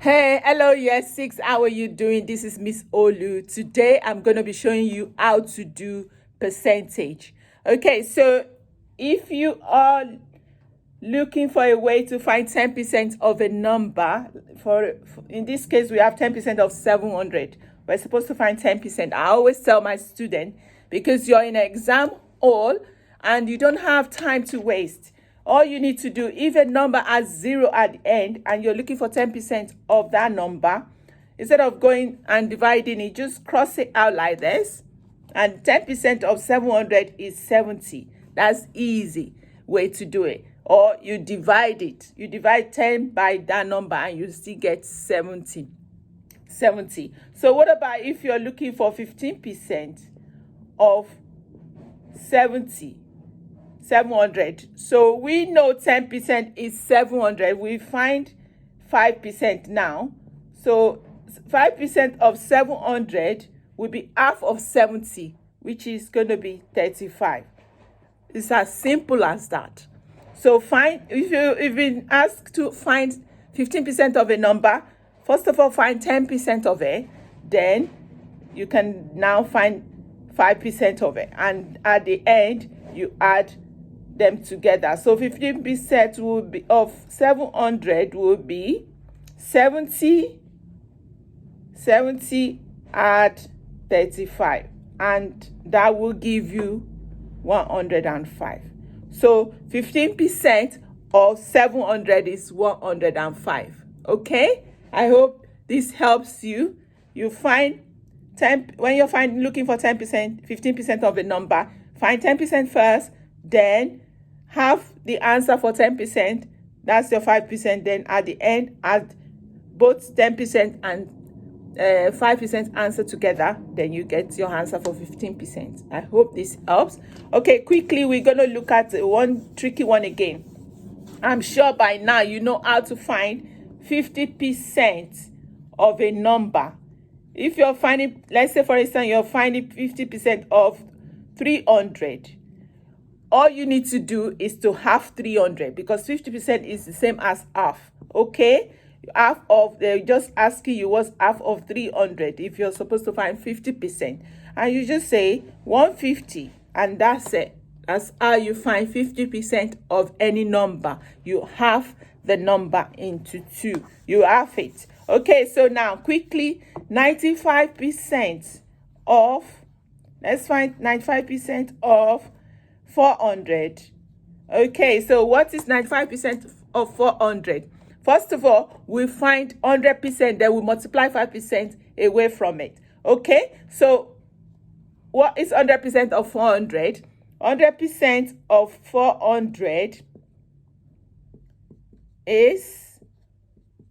Hey, hello, yes, 6. How are you doing? This is Miss Olu. Today, I'm going to be showing you how to do percentage. Okay, so if you are looking for a way to find 10% of a number, in this case, we have 10% of 700. We're supposed to find 10%. I always tell my student, because you're in an exam hall and you don't have time to waste. All you need to do, if a number has 0 at the end and you're looking for 10% of that number, instead of going and dividing it, just cross it out like this. And 10% of 700 is 70. That's easy way to do it. Or you divide it. You divide 10 by that number and you still get 70. So what about if you're looking for 15% of 700? So we know 10% is 700. We find 5% now. So 5% of 700 will be half of 70, which is going to be 35. It's as simple as that. So if you've been asked to find 15% of a number, first of all, find 10% of it. Then you can now find 5% of it. And at the end, you add them together. So 15% will be of 700 will be 70 add 35, and that will give you 105. So 15% of 700 is 105. Okay, I hope this helps you. You find 10 when you're looking for 10%, 15% of a number. Find 10% first, then have the answer for 10%. That's your 5%. Then at the end, add both 10% and 5% answer together, then you get your answer for 15%. I hope this helps. Okay, quickly, we're going to look at one tricky one again. I'm sure by now you know how to find 50% of a number. If you're finding, let's say for instance, you're finding 50% of 300. All you need to do is to half 300, because 50% is the same as half. Okay, half of, they're just asking you what's half of 300 if you're supposed to find 50%, and you just say 150, and that's it. That's how you find 50% of any number. You half the number into 2. You half it. Okay, so now quickly, 95% of, let's find 95% of 400. Okay, so what is 95% of 400? First of all, we find 100%, then we multiply 5% away from it. Okay, so what is 100% of 400? 100% of 400 is,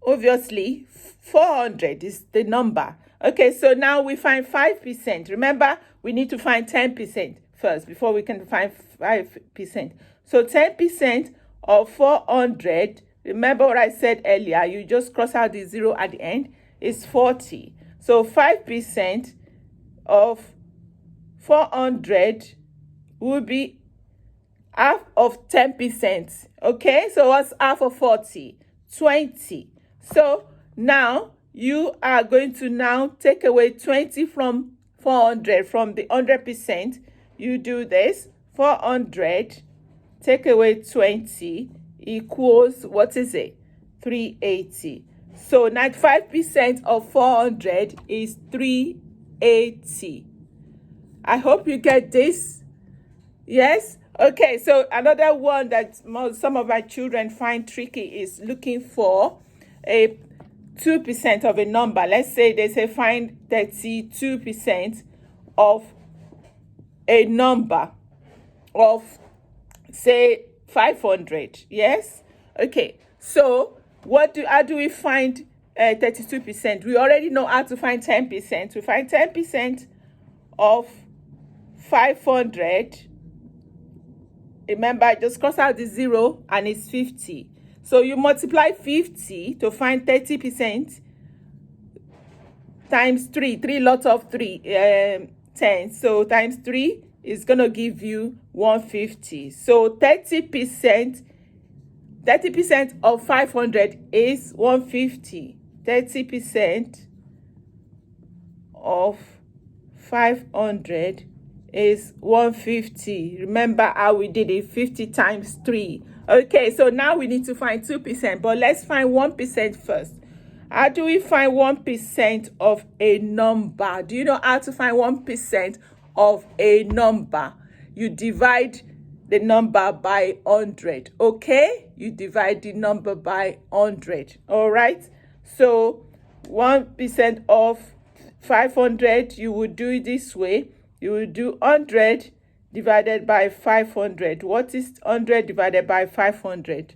obviously, 400 is the number. Okay, so now we find 5%. Remember, we need to find 10% first before we can find 5%. So 10% of 400, remember what I said earlier, you just cross out the 0 at the end, is 40. So 5% of 400 will be half of 10%. Okay, so what's half of 40? 20. So now you are going to now take away 20 from 400, from the 100%. You do this. 400 take away 20 equals, what is it? 380. So 95% of 400 is 380. I hope you get this. Yes? Okay, so another one that some of my children find tricky is looking for a 2% of a number. Let's say they say find 32% of a number of, say, 500. Yes? Okay, so how do we find 32%? We already know how to find 10%. We find 10% of 500. Remember, just cross out the 0 and it's 50. So you multiply 50 to find 30% times 3. 3 lots of 3, 10. So times 3 is going to give you 150. So 30% of 500 is 150. 30% of 500 is 150. Remember how we did it? 50 times 3. Okay, so now we need to find 2%, but let's find 1% first. How do we find 1% of a number? Do you know how to find 1% of a number? You divide the number by 100. Okay, you divide the number by 100. All right, so 1% of 500, you would do it this way. You will do 100 divided by 500. What is 100 divided by 500?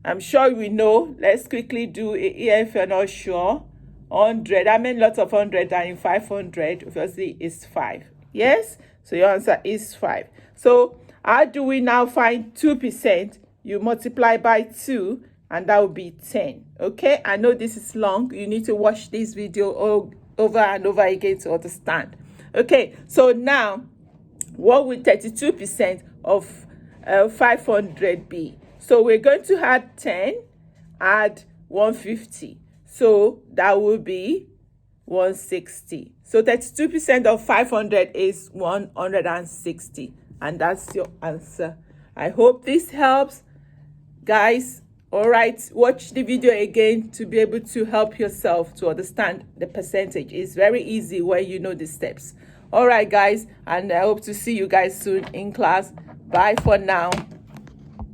I'm sure we know. Let's quickly do it here if you're not sure. 100. I mean, lots of 100 are in 500. Obviously, is 5. Yes? So your answer is 5. So how do we now find 2%? You multiply by 2, and that will be 10. Okay? I know this is long. You need to watch this video over and over again to understand. Okay, so now what will 32% of 500 be? So we're going to add 10, add 150. So that will be 160. So 32% of 500 is 160. And that's your answer. I hope this helps, guys. All right, watch the video again to be able to help yourself to understand the percentage. It's very easy when you know the steps. All right, guys, and I hope to see you guys soon in class. Bye for now.